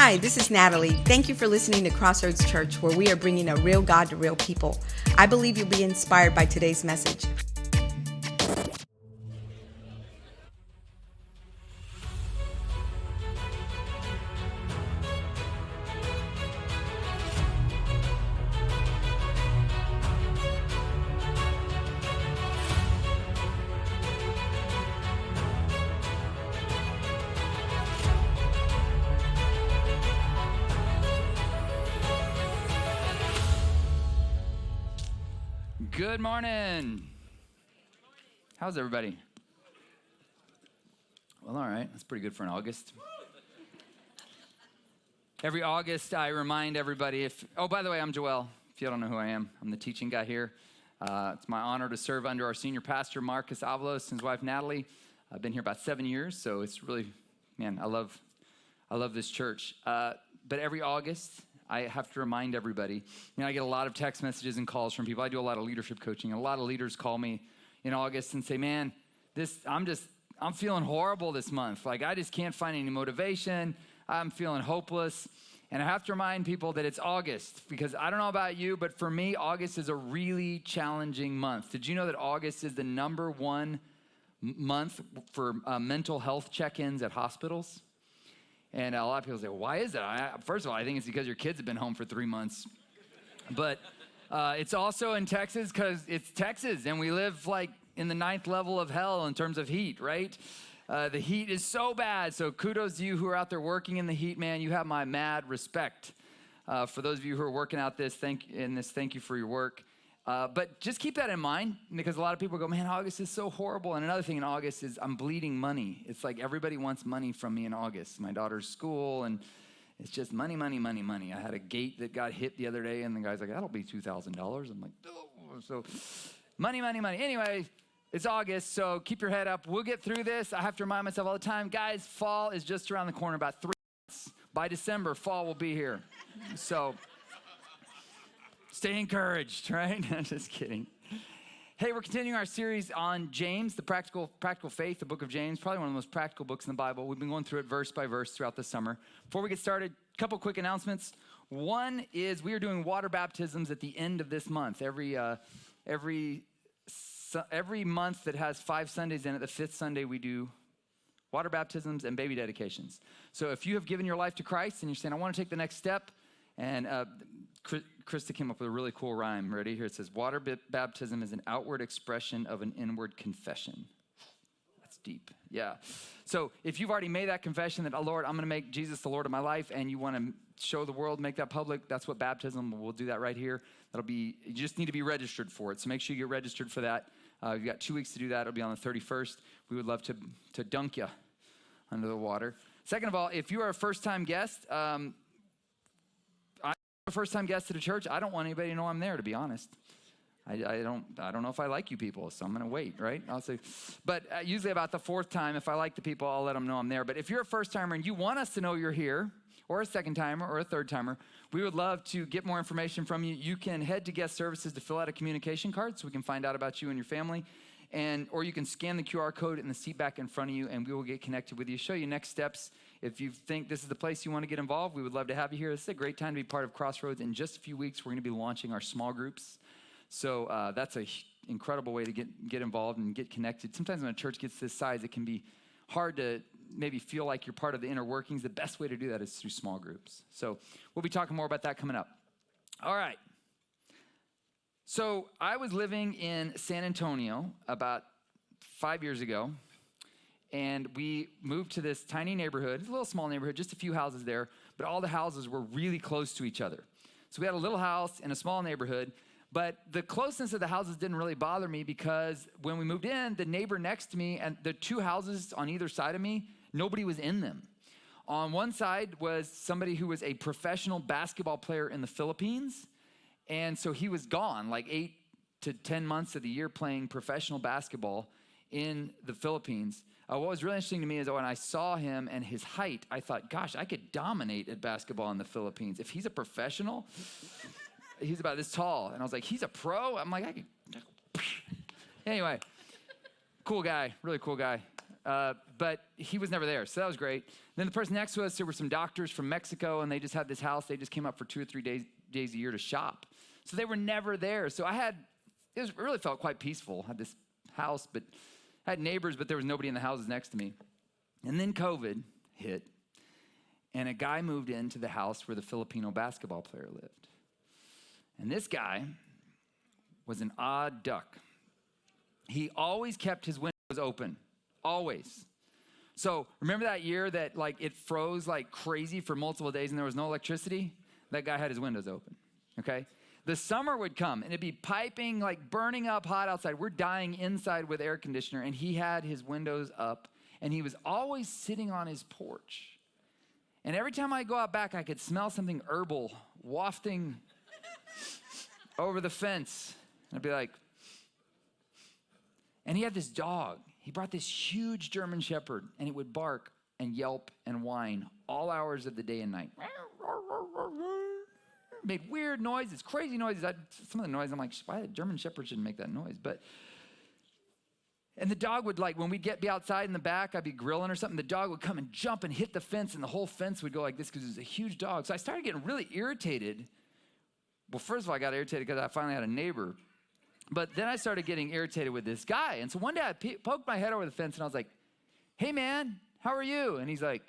Hi, this is Natalie. Thank you for listening to Crossroads Church, where we are bringing a real God to real people. I believe you'll be inspired by today's message. Good morning. How's everybody? Well, all right. That's pretty good for an August. Every August, I remind everybody by the way, I'm Joel. If you don't know who I am, I'm the teaching guy here. It's my honor to serve under our senior pastor, Marcus Avalos, and his wife, Natalie. I've been here about 7 years, so it's really, I love this church. But every August, I have to remind everybody, I get a lot of text messages and calls from people. I do a lot of leadership coaching, and a lot of leaders call me in August and say, man, I'm feeling horrible this month. Like, I just can't find any motivation. I'm feeling hopeless. And I have to remind people that it's August, because I don't know about you, but for me, August is a really challenging month. Did you know that August is the number one month for mental health check-ins at hospitals? And a lot of people say, well, why is that? First of all, I think it's because your kids have been home for 3 months. But it's also in Texas because it's Texas, and we live like in the 9th level of hell in terms of heat, right? The heat is so bad. So kudos to you who are out there working in the heat, man. You have my mad respect. For those of you who are working out thank you for your work. But just keep that in mind, because a lot of people go, man, August is so horrible. And another thing in August is I'm bleeding money. It's like everybody wants money from me in August. My daughter's school, and it's just money, money, money, money. I had a gate that got hit the other day, and the guy's like, that'll be $2,000. I'm like, oh. So money, money, money. Anyway, it's August, so keep your head up. We'll get through this. I have to remind myself all the time, guys, fall is just around the corner, about 3 months. By December, fall will be here. So stay encouraged, right? I'm just kidding. Hey, we're continuing our series on James, the practical faith, the book of James, probably one of the most practical books in the Bible. We've been going through it verse by verse throughout the summer. Before we get started, a couple quick announcements. One is we are doing water baptisms at the end of this month. Every month that has 5 Sundays in it, the 5th Sunday we do water baptisms and baby dedications. So if you have given your life to Christ and you're saying, I want to take the next step, and Krista came up with a really cool rhyme. Ready? Here it says, water baptism is an outward expression of an inward confession. That's deep. Yeah. So if you've already made that confession that, oh, Lord, I'm going to make Jesus the Lord of my life, and you want to show the world, make that public, that's what baptism, we'll do that right here. You just need to be registered for it. So make sure you get registered for that. You've got 2 weeks to do that. It'll be on the 31st. We would love to dunk you under the water. Second of all, if you are a first-time guest, first-time guest to the church, I don't want anybody to know I'm there, to be honest. I don't know if I like you people, so I'm going to wait, right? I'll say, but usually about the 4th time, if I like the people, I'll let them know I'm there. But if you're a first-timer and you want us to know you're here, or a second-timer, or a third-timer, we would love to get more information from you. You can head to guest services to fill out a communication card so we can find out about you and your family. Or you can scan the QR code in the seat back in front of you, and we will get connected with you, show you next steps. If you think this is the place you want to get involved, we would love to have you here. This is a great time to be part of Crossroads. In just a few weeks, we're going to be launching our small groups. So that's an incredible way to get involved and get connected. Sometimes when a church gets this size, it can be hard to maybe feel like you're part of the inner workings. The best way to do that is through small groups. So we'll be talking more about that coming up. All right. So I was living in San Antonio about 5 years ago, and we moved to this tiny neighborhood. It's a little small neighborhood, just a few houses there, but all the houses were really close to each other. So we had a little house in a small neighborhood, but the closeness of the houses didn't really bother me, because when we moved in, the neighbor next to me and the 2 houses on either side of me, nobody was in them. On one side was somebody who was a professional basketball player in the Philippines. And so he was gone like 8 to 10 months of the year playing professional basketball in the Philippines. What was really interesting to me is that when I saw him and his height, I thought, gosh, I could dominate at basketball in the Philippines. If he's a professional, he's about this tall. And I was like, he's a pro? I'm like, I could. Anyway, cool guy, really cool guy. but he was never there, so that was great. Then the person next to us, there were some doctors from Mexico, and they just had this house. They just came up for 2 or 3 days a year to shop. So they were never there. So it really felt quite peaceful. I had this house, but I had neighbors, but there was nobody in the houses next to me. And then COVID hit, and a guy moved into the house where the Filipino basketball player lived. And this guy was an odd duck. He always kept his windows open, always. So remember that year that like it froze like crazy for multiple days and there was no electricity? That guy had his windows open, okay? The summer would come and it'd be piping, like burning up hot outside. We're dying inside with air conditioner, and he had his windows up, and he was always sitting on his porch. And every time I go out back, I could smell something herbal wafting over the fence. And I'd be like, and he had this dog. He brought this huge German Shepherd, and it would bark and yelp and whine all hours of the day and night. Made weird noises, crazy noises. Some of the noise, I'm like, why the German Shepherd shouldn't make that noise? And the dog would, like, when we'd be outside in the back, I'd be grilling or something, the dog would come and jump and hit the fence, and the whole fence would go like this because it was a huge dog. So I started getting really irritated. Well, first of all, I got irritated because I finally had a neighbor. But then I started getting irritated with this guy. And so one day I poked my head over the fence, and I was like, hey, man, how are you? And he's like,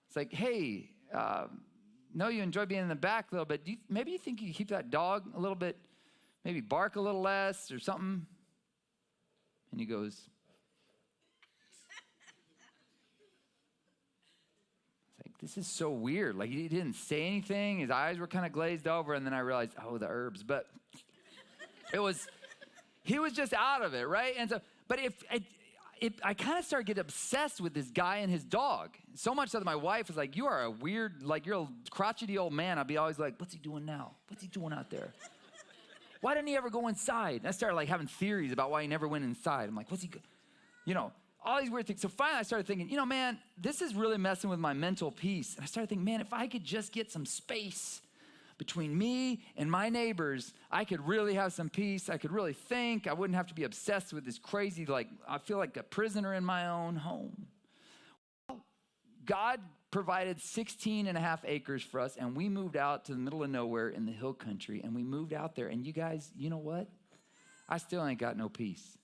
it's like, hey, no, you enjoy being in the back a little bit. Maybe you think you keep that dog a little bit, maybe bark a little less or something? And he goes, it's like, this is so weird. Like, he didn't say anything. His eyes were kind of glazed over, and then I realized, oh, the herbs. But he was just out of it, right? And so, but I kind of started getting obsessed with this guy and his dog. So much so that my wife was like, you are a weird, like, you're a crotchety old man. I'd be always like, what's he doing now? What's he doing out there? Why didn't he ever go inside? And I started like having theories about why he never went inside. I'm like, what's he, all these weird things. So finally I started thinking, man, this is really messing with my mental peace. And I started thinking, man, if I could just get some space between me and my neighbors, I could really have some peace. I could really think. I wouldn't have to be obsessed with this crazy, like, I feel like a prisoner in my own home. Well, God provided 16 and a half acres for us, and we moved out to the middle of nowhere in the hill country, and we moved out there. And you guys, you know what? I still ain't got no peace.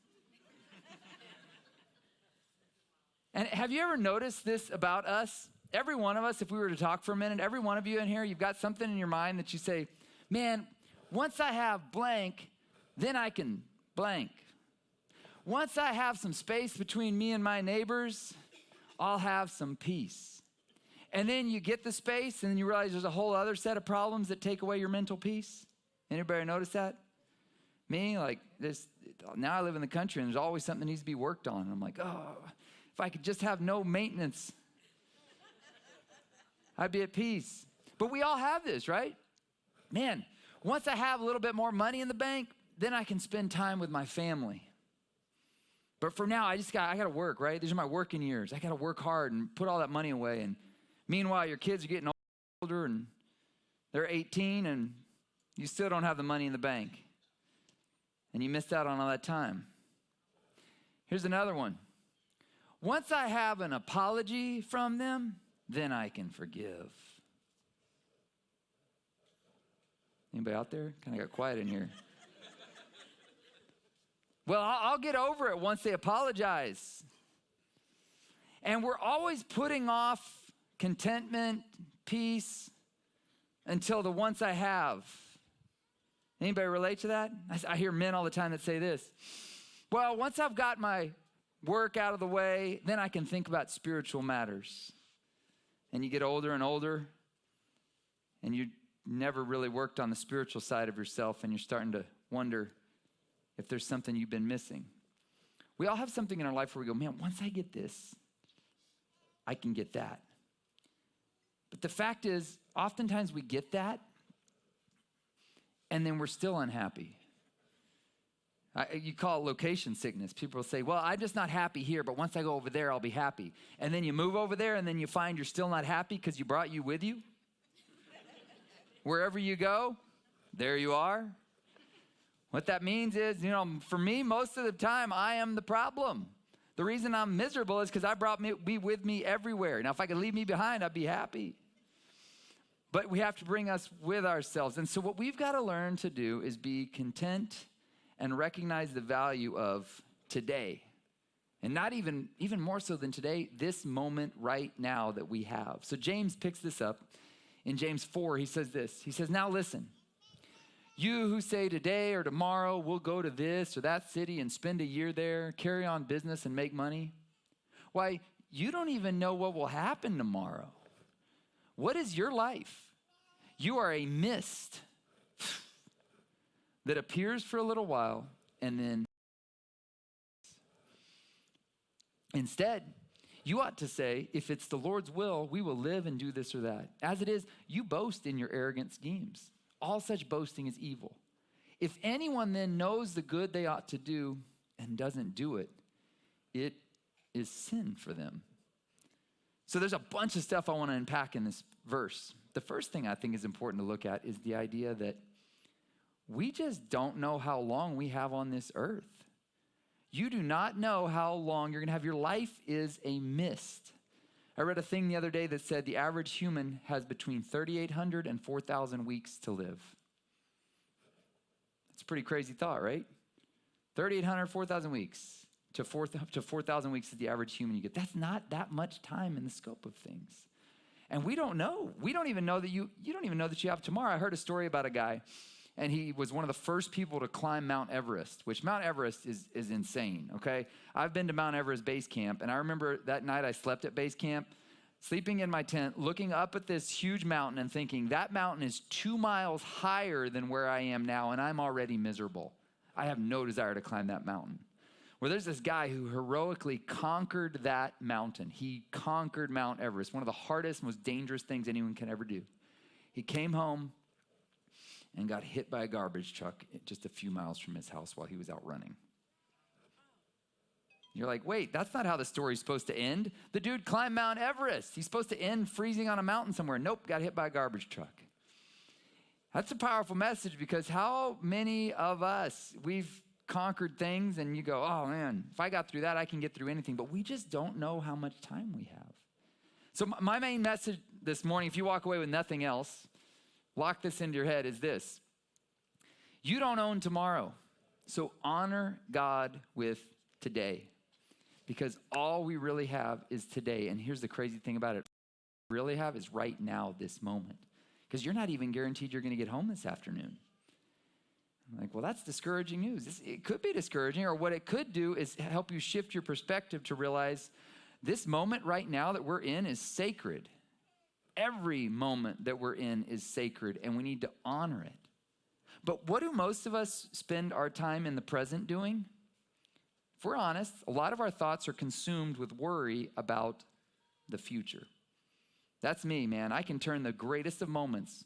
And have you ever noticed this about us? Every one of us, if we were to talk for a minute, every one of you in here, you've got something in your mind that you say, man, once I have blank, then I can blank. Once I have some space between me and my neighbors, I'll have some peace. And then you get the space, and then you realize there's a whole other set of problems that take away your mental peace. Anybody notice that? Me, like, now I live in the country, and there's always something that needs to be worked on. And I'm like, oh, if I could just have no maintenance, I'd be at peace. But we all have this, right? Man, once I have a little bit more money in the bank, then I can spend time with my family. But for now, I got to work, right? These are my working years. I got to work hard and put all that money away. And meanwhile, your kids are getting older, and they're 18, and you still don't have the money in the bank. And you missed out on all that time. Here's another one. Once I have an apology from them, then I can forgive. Anybody out there? Kind of got quiet in here. Well, I'll get over it once they apologize. And we're always putting off contentment, peace, until the once I have. Anybody relate to that? I hear men all the time that say this. Well, once I've got my work out of the way, then I can think about spiritual matters. And you get older and older, and you never really worked on the spiritual side of yourself, and you're starting to wonder if there's something you've been missing. We all have something in our life where we go, man, once I get this, I can get that. But the fact is, oftentimes we get that, and then we're still unhappy. You call it location sickness. People will say, well, I'm just not happy here, but once I go over there, I'll be happy. And then you move over there, and then you find you're still not happy because you brought you with you. Wherever you go, there you are. What that means is, for me, most of the time, I am the problem. The reason I'm miserable is because I brought me with me everywhere. Now, if I could leave me behind, I'd be happy. But we have to bring us with ourselves. And so what we've got to learn to do is be content and recognize the value of today. And not even more so than today, this moment right now that we have. So James picks this up. In James 4, he says this. He says, now listen, you who say today or tomorrow we'll go to this or that city and spend a year there, carry on business and make money. Why, you don't even know what will happen tomorrow. What is your life? You are a mist that appears for a little while and then instead, you ought to say, if it's the Lord's will, we will live and do this or that. As it is, you boast in your arrogant schemes. All such boasting is evil. If anyone then knows the good they ought to do and doesn't do it, it is sin for them. So there's a bunch of stuff I want to unpack in this verse. The first thing I think is important to look at is the idea that we just don't know how long we have on this earth. You do not know how long you're going to have. Your life is a mist. I read a thing the other day that said the average human has between 3,800 and 4,000 weeks to live. It's a pretty crazy thought, right? 3,800, 4,000 weeks to 4,000 weeks is the average human you get. That's not that much time in the scope of things. And we don't know. We don't even know that you don't even know that you have tomorrow. I heard a story about a guy, and he was one of the first people to climb Mount Everest, which Mount Everest is insane, okay? I've been to Mount Everest base camp, and I remember that night I slept at base camp, sleeping in my tent, looking up at this huge mountain and thinking, that mountain is 2 miles higher than where I am now, and I'm already miserable. I have no desire to climb that mountain. Well, there's this guy who heroically conquered that mountain. He conquered Mount Everest, one of the hardest, most dangerous things anyone can ever do. He came home and got hit by a garbage truck just a few miles from his house while he was out running. You're like, wait, that's not how the story's supposed to end. The dude climbed Mount Everest. He's supposed to end freezing on a mountain somewhere. Nope, got hit by a garbage truck. That's a powerful message because how many of us, we've conquered things and you go, oh man, if I got through that, I can get through anything. But we just don't know how much time we have. So my main message this morning, if you walk away with nothing else, lock this into your head, is this. You don't own tomorrow. So honor God with today. Because all we really have is today. And here's the crazy thing about it. What we really have is right now, this moment. Because you're not even guaranteed you're going to get home this afternoon. I'm like, well, that's discouraging news. It could be discouraging, or what it could do is help you shift your perspective to realize this moment right now that we're in is sacred. Every moment that we're in is sacred, and we need to honor it. But what do most of us spend our time in the present doing? If we're honest, a lot of our thoughts are consumed with worry about the future. That's me, man. I can turn the greatest of moments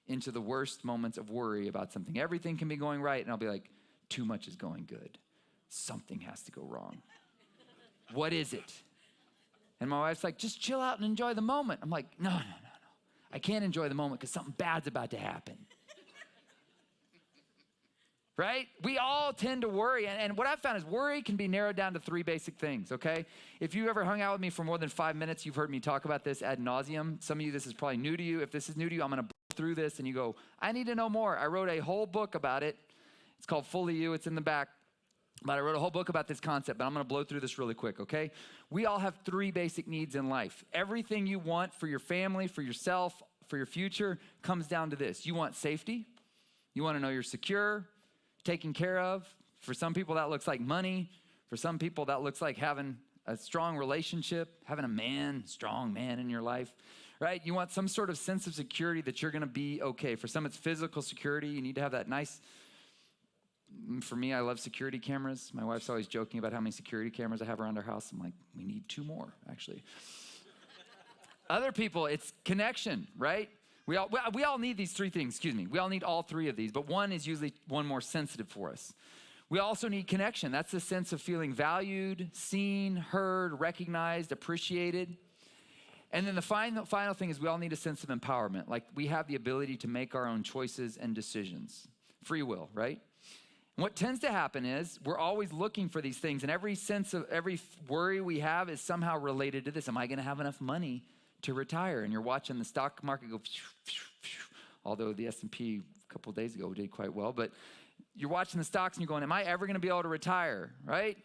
into the worst moments of worry about something. Everything can be going right, and I'll be like, too much is going good. Something has to go wrong. What is it? And my wife's like, just chill out and enjoy the moment. I'm like, no. I can't enjoy the moment because something bad's about to happen. Right? We all tend to worry. And what I've found is worry can be narrowed down to 3 basic things, okay? If you ever hung out with me for more than 5 minutes, you've heard me talk about this ad nauseum. Some of you, this is probably new to you. If this is new to you, I'm going to blow through this and you go, I need to know more. I wrote a whole book about it. It's called Fully You. It's in the back. But I wrote a whole book about this concept, but I'm going to blow through this really quick, okay? We all have 3 basic needs in life. Everything you want for your family, for yourself, for your future comes down to this. You want safety. You want to know you're secure, taken care of. For some people, that looks like money. For some people, that looks like having a strong relationship, having a strong man in your life, right? You want some sort of sense of security that you're going to be okay. For some, it's physical security. You need to have that nice. For me, I love security cameras. My wife's always joking about how many security cameras I have around our house. I'm like, we need 2 more, actually. Other people, it's connection, right? We all need these 3 things, We all need all 3 of these, but one is usually one more sensitive for us. We also need connection. That's the sense of feeling valued, seen, heard, recognized, appreciated. And then the final thing is we all need a sense of empowerment. Like we have the ability to make our own choices and decisions. Free will, right? And what tends to happen is we're always looking for these things, and every worry we have is somehow related to this. Am I going to have enough money to retire? And you're watching the stock market go, although the S&P a couple of days ago did quite well, but you're watching the stocks and you're going, am I ever going to be able to retire, right?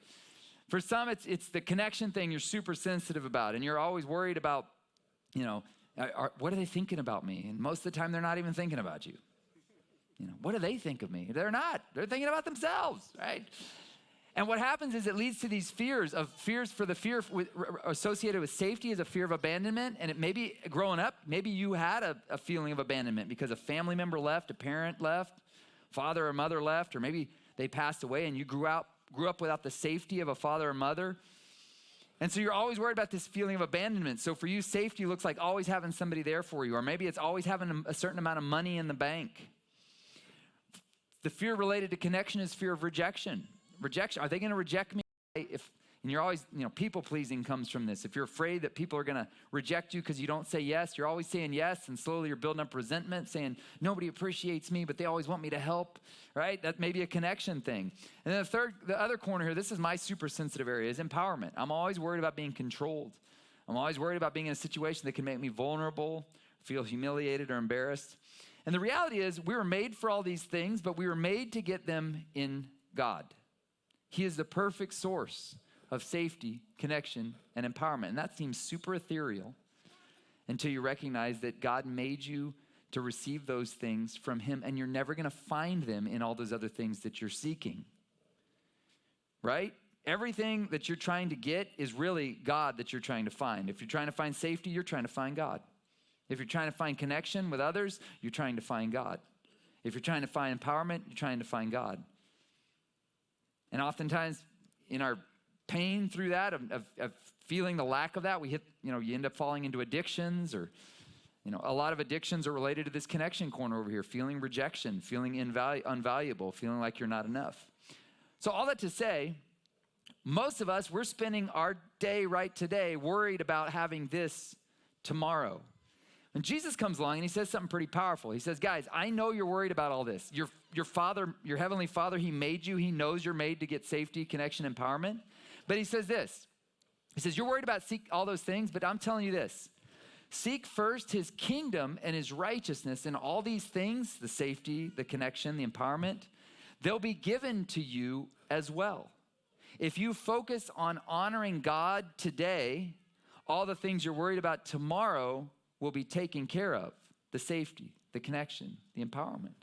For some, it's the connection thing you're super sensitive about, and you're always worried about, what are they thinking about me? And most of the time, they're not even thinking about you. What do they think of me? They're not. They're thinking about themselves, right? And what happens is it leads to these fears for the fear associated with safety is a fear of abandonment. And it maybe growing up, maybe you had a feeling of abandonment because a family member left, a parent left, father or mother left, or maybe they passed away and you grew up without the safety of a father or mother. And so you're always worried about this feeling of abandonment. So for you, safety looks like always having somebody there for you, or maybe it's always having a certain amount of money in the bank. The fear related to connection is fear of rejection. Rejection, are they going to reject me? And you're always, people pleasing comes from this. If you're afraid that people are going to reject you because you don't say yes, you're always saying yes, and slowly you're building up resentment, saying nobody appreciates me, but they always want me to help, right? That may be a connection thing. And then the other corner here, this is my super sensitive area, is empowerment. I'm always worried about being controlled. I'm always worried about being in a situation that can make me vulnerable, feel humiliated or embarrassed. And the reality is we were made for all these things, but we were made to get them in God. He is the perfect source of safety, connection, and empowerment. And that seems super ethereal until you recognize that God made you to receive those things from him, and you're never going to find them in all those other things that you're seeking, right? Everything that you're trying to get is really God that you're trying to find. If you're trying to find safety, you're trying to find God. If you're trying to find connection with others, you're trying to find God. If you're trying to find empowerment, you're trying to find God. And oftentimes in our pain through that, of feeling the lack of that, you end up falling into addictions, or, a lot of addictions are related to this connection corner over here, feeling rejection, feeling unvaluable, feeling like you're not enough. So all that to say, most of us, we're spending our day right today worried about having this tomorrow. When Jesus comes along and he says something pretty powerful. He says, guys, I know you're worried about all this. Your Father, your Heavenly Father, he made you. He knows you're made to get safety, connection, empowerment. But he says this. He says, you're worried about all those things, but I'm telling you this. Seek first his kingdom and his righteousness, and all these things, the safety, the connection, the empowerment, they'll be given to you as well. If you focus on honoring God today, all the things you're worried about tomorrow will be taken care of, the safety, the connection, the empowerment.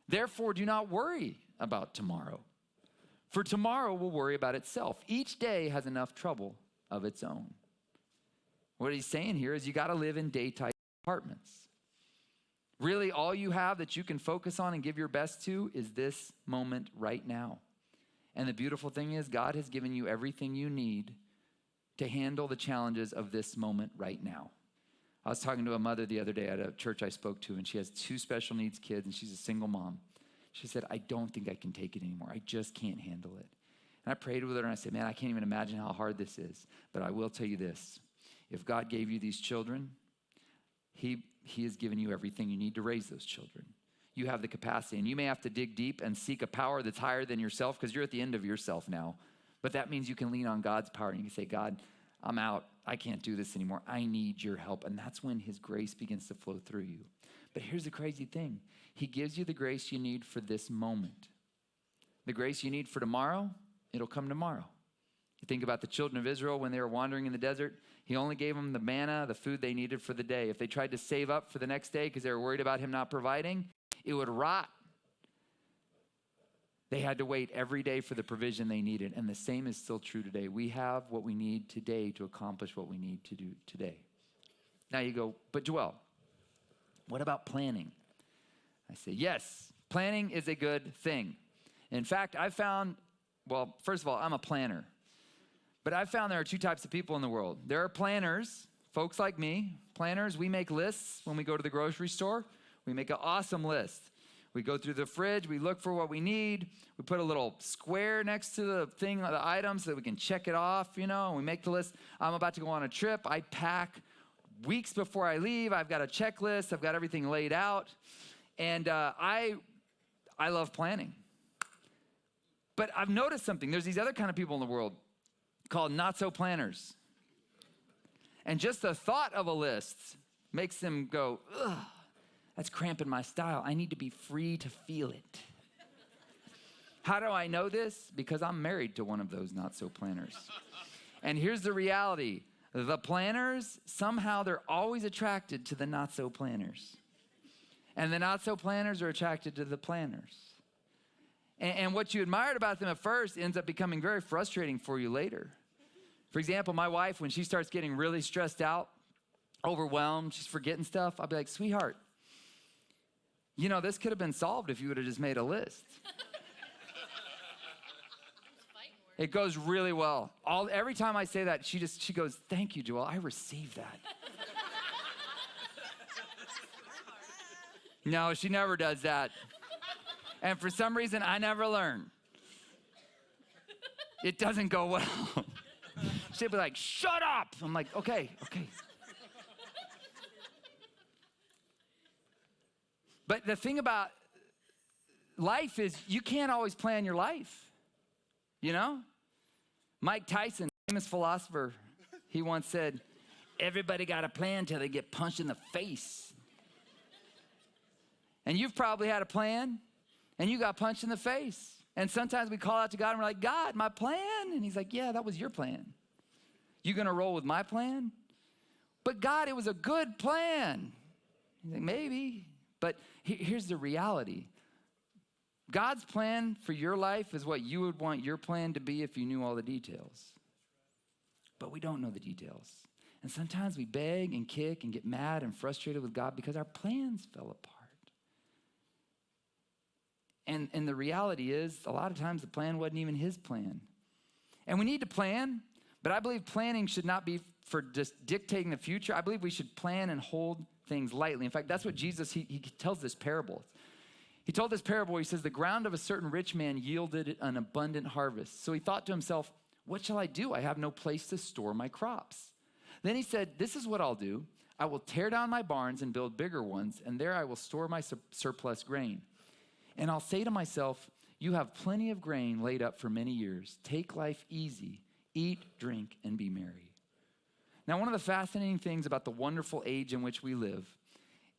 Therefore, do not worry about tomorrow, for tomorrow will worry about itself. Each day has enough trouble of its own. What he's saying here is you got to live in day-type apartments. Really, all you have that you can focus on and give your best to is this moment right now. And the beautiful thing is God has given you everything you need to handle the challenges of this moment right now. I was talking to a mother the other day at a church I spoke to, and she has 2 special needs kids, and she's a single mom. She said, I don't think I can take it anymore. I just can't handle it. And I prayed with her, and I said, man, I can't even imagine how hard this is. But I will tell you this. If God gave you these children, he has given you everything you need to raise those children. You have the capacity, and you may have to dig deep and seek a power that's higher than yourself, because you're at the end of yourself now. But that means you can lean on God's power, and you can say, God, I'm out. I can't do this anymore. I need your help. And that's when his grace begins to flow through you. But here's the crazy thing. He gives you the grace you need for this moment. The grace you need for tomorrow, it'll come tomorrow. You think about the children of Israel when they were wandering in the desert. He only gave them the manna, the food they needed for the day. If they tried to save up for the next day because they were worried about him not providing, it would rot. They had to wait every day for the provision they needed. And the same is still true today. We have what we need today to accomplish what we need to do today. Now you go, but Joel, what about planning? I say, yes, planning is a good thing. In fact, I found, well, first of all, I'm a planner. But I've found there are 2 types of people in the world. There are planners, folks like me. Planners, we make lists when we go to the grocery store. We make an awesome list. We go through the fridge, we look for what we need, we put a little square next to the thing, the item, so that we can check it off, and we make the list. I'm about to go on a trip. I pack weeks before I leave. I've got a checklist. I've got everything laid out. And I love planning. But I've noticed something. There's these other kind of people in the world called not-so-planners. And just the thought of a list makes them go, ugh, that's cramping my style. I need to be free to feel it. How do I know this? Because I'm married to one of those not-so-planners. And here's the reality. The planners, somehow they're always attracted to the not-so-planners. And the not-so-planners are attracted to the planners. And what you admired about them at first ends up becoming very frustrating for you later. For example, my wife, when she starts getting really stressed out, overwhelmed, she's forgetting stuff, I'll be like, sweetheart, you know, this could have been solved if you would have just made a list. It goes really well. Every time I say that, she goes, thank you, Joel, I received that. No, she never does that. And for some reason, I never learn. It doesn't go well. She'll be like, shut up. I'm like, okay. But the thing about life is you can't always plan your life, you know? Mike Tyson, famous philosopher, he once said, everybody got a plan till they get punched in the face. And you've probably had a plan, and you got punched in the face. And sometimes we call out to God and we're like, God, my plan. And he's like, yeah, that was your plan. You gonna roll with my plan? But God, it was a good plan. He's like, maybe. But here's the reality. God's plan for your life is what you would want your plan to be if you knew all the details. But we don't know the details. And sometimes we beg and kick and get mad and frustrated with God because our plans fell apart. And the reality is, a lot of times the plan wasn't even his plan. And we need to plan, but I believe planning should not be for just dictating the future. I believe we should plan and hold things lightly. In fact, that's what Jesus, he tells this parable. He told this parable where he says, the ground of a certain rich man yielded an abundant harvest. So he thought to himself, what shall I do? I have no place to store my crops. Then he said, this is what I'll do. I will tear down my barns and build bigger ones, and there I will store my surplus grain. And I'll say to myself, you have plenty of grain laid up for many years. Take life easy, eat, drink, and be merry. Now, one of the fascinating things about the wonderful age in which we live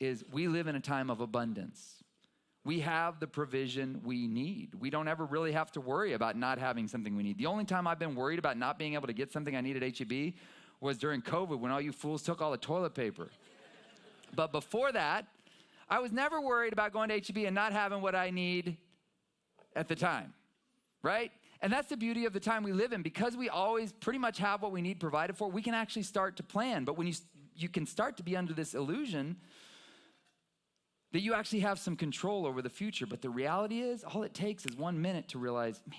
is we live in a time of abundance. We have the provision we need. We don't ever really have to worry about not having something we need. The only time I've been worried about not being able to get something I need at H-E-B was during COVID when all you fools took all the toilet paper. But before that, I was never worried about going to H-E-B and not having what I need at the time, right? And that's the beauty of the time we live in. Because we always pretty much have what we need provided for, we can actually start to plan. But when you can start to be under this illusion that you actually have some control over the future. But the reality is, all it takes is 1 minute to realize, man,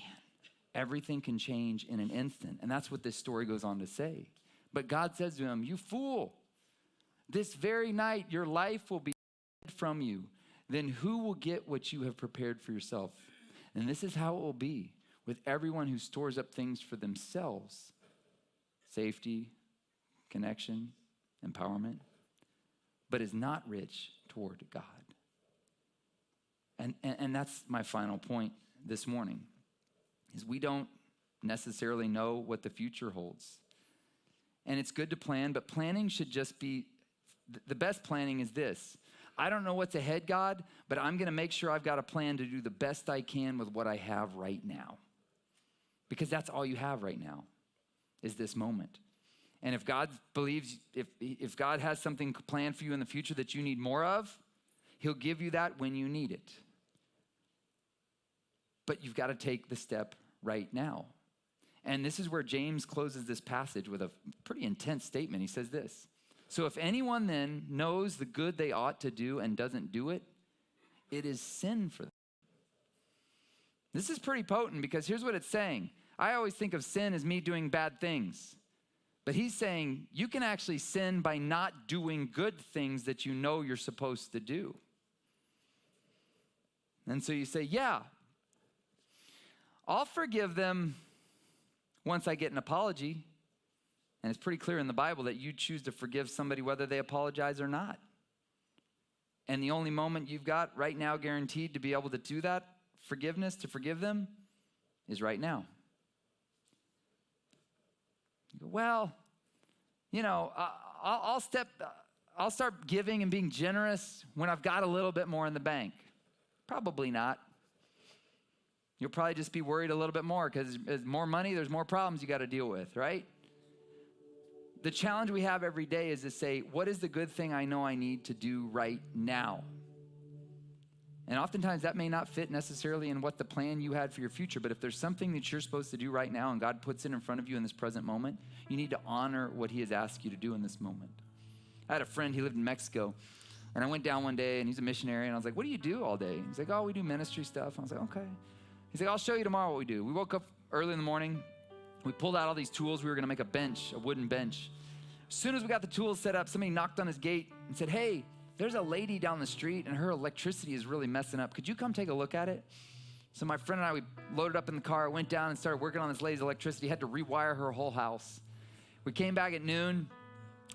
everything can change in an instant. And that's what this story goes on to say. But God says to him, you fool, this very night your life will be from you. Then who will get what you have prepared for yourself? And this is how it will be with everyone who stores up things for themselves: safety, connection, empowerment, but is not rich toward God. And that's my final point this morning, is we don't necessarily know what the future holds. And it's good to plan, but planning should just be, the best planning is this: I don't know what's ahead, God, but I'm gonna make sure I've got a plan to do the best I can with what I have right now. Because that's all you have right now, is this moment. And if God believes, if God has something planned for you in the future that you need more of, he'll give you that when you need it. But you've got to take the step right now. And this is where James closes this passage with a pretty intense statement. He says this: so if anyone then knows the good they ought to do and doesn't do it, it is sin for them. This is pretty potent, because here's what it's saying. I always think of sin as me doing bad things. But he's saying you can actually sin by not doing good things that you know you're supposed to do. And so you say, yeah, I'll forgive them once I get an apology. And it's pretty clear in the Bible that you choose to forgive somebody whether they apologize or not. And the only moment you've got right now guaranteed to be able to do that forgiveness, to forgive them, is right now. You go, well, I'll start giving and being generous when I've got a little bit more in the bank. Probably not. You'll probably just be worried a little bit more because there's more money, there's more problems you got to deal with, right? The challenge we have every day is to say, what is the good thing I know I need to do right now? And oftentimes that may not fit necessarily in what the plan you had for your future, but if there's something that you're supposed to do right now and God puts it in front of you in this present moment, you need to honor what he has asked you to do in this moment. I had a friend, he lived in Mexico, and I went down one day and he's a missionary, and I was like, what do you do all day? He's like, oh, we do ministry stuff. I was like, okay. He's like, I'll show you tomorrow what we do. We woke up early in the morning. We pulled out all these tools. We were going to make a bench, a wooden bench. As soon as we got the tools set up, somebody knocked on his gate and said, hey, there's a lady down the street and her electricity is really messing up. Could you come take a look at it? So my friend and I, we loaded up in the car, went down and started working on this lady's electricity, had to rewire her whole house. We came back at noon,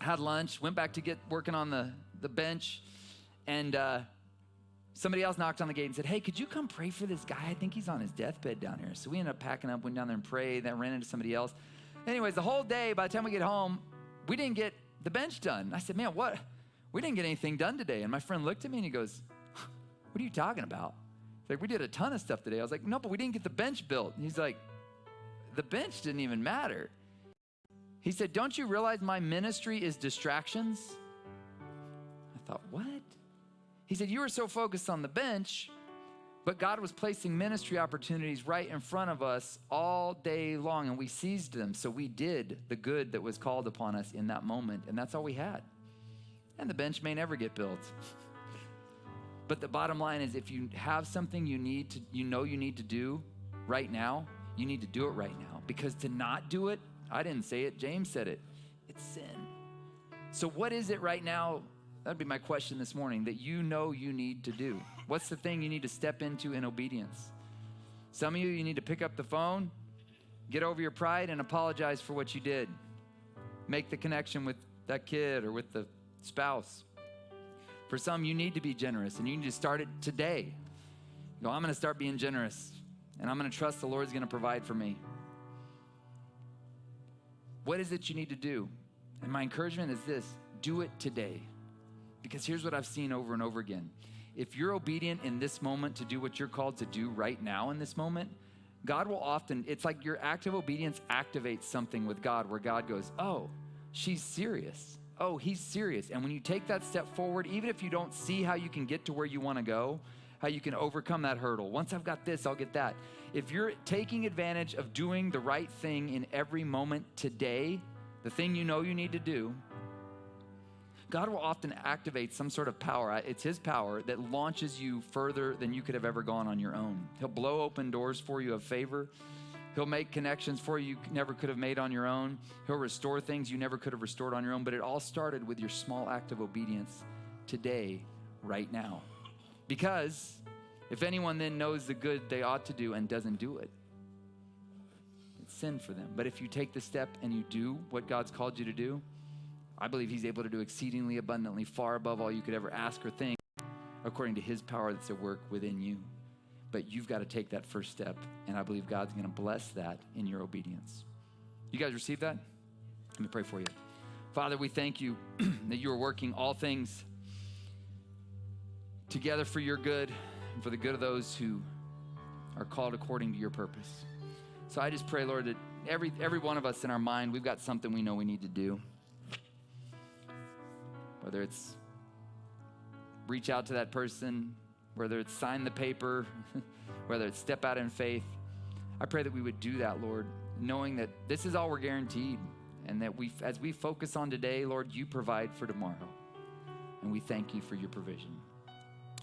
had lunch, went back to get working on the bench, and somebody else knocked on the gate and said, hey, could you come pray for this guy? I think he's on his deathbed down here. So we ended up packing up, went down there and prayed, then ran into somebody else. Anyways, the whole day, by the time we get home, we didn't get the bench done. I said, man, what? We didn't get anything done today. And my friend looked at me and he goes, what are you talking about? He's like, we did a ton of stuff today. I was like, no, but we didn't get the bench built. And he's like, the bench didn't even matter. He said, don't you realize my ministry is distractions? I thought, what? He said, you were so focused on the bench, but God was placing ministry opportunities right in front of us all day long, and we seized them. So we did the good that was called upon us in that moment, and that's all we had. And the bench may never get built. But the bottom line is, if you have something you need to do right now, you need to do it right now. Because to not do it, I didn't say it, James said it, it's sin. So what is it right now? That'd be my question this morning, that you know you need to do. What's the thing you need to step into in obedience? Some of you need to pick up the phone, get over your pride, and apologize for what you did. Make the connection with that kid or with the spouse. For some, you need to be generous, and you need to start it today. You go, I'm going to start being generous, and I'm going to trust the Lord's going to provide for me. What is it you need to do? And my encouragement is this: do it today. Because here's what I've seen over and over again. If you're obedient in this moment to do what you're called to do right now in this moment, God will often, it's like your act of obedience activates something with God where God goes, oh, she's serious. Oh, he's serious. And when you take that step forward, even if you don't see how you can get to where you want to go, how you can overcome that hurdle. Once I've got this, I'll get that. If you're taking advantage of doing the right thing in every moment today, the thing you know you need to do, God will often activate some sort of power. It's his power that launches you further than you could have ever gone on your own. He'll blow open doors for you of favor. He'll make connections for you never could have made on your own. He'll restore things you never could have restored on your own. But it all started with your small act of obedience today, right now. Because if anyone then knows the good they ought to do and doesn't do it, it's sin for them. But if you take the step and you do what God's called you to do, I believe he's able to do exceedingly abundantly, far above all you could ever ask or think, according to his power that's at work within you. But you've got to take that first step, and I believe God's going to bless that in your obedience. You guys receive that? Let me pray for you. Father, we thank you that you are working all things together for your good and for the good of those who are called according to your purpose. So I just pray, Lord, that every one of us in our mind, we've got something we know we need to do. Whether it's reach out to that person, whether it's sign the paper, whether it's step out in faith. I pray that we would do that, Lord, knowing that this is all we're guaranteed, and that as we focus on today, Lord, you provide for tomorrow. And we thank you for your provision.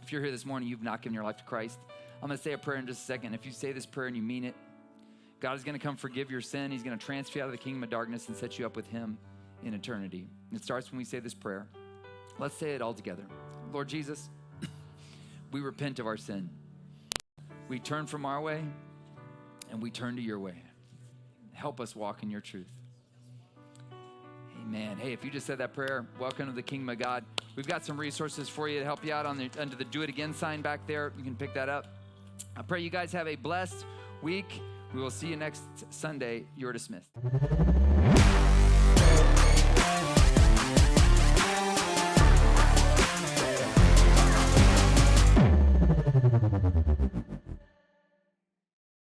If you're here this morning, you've not given your life to Christ, I'm going to say a prayer in just a second. If you say this prayer and you mean it, God is going to come forgive your sin. He's going to transfer you out of the kingdom of darkness and set you up with him in eternity. And it starts when we say this prayer. Let's say it all together. Lord Jesus, we repent of our sin. We turn from our way and we turn to your way. Help us walk in your truth. Amen. Hey, if you just said that prayer, welcome to the kingdom of God. We've got some resources for you to help you out under the Do It Again sign back there. You can pick that up. I pray you guys have a blessed week. We will see you next Sunday. You're dismissed.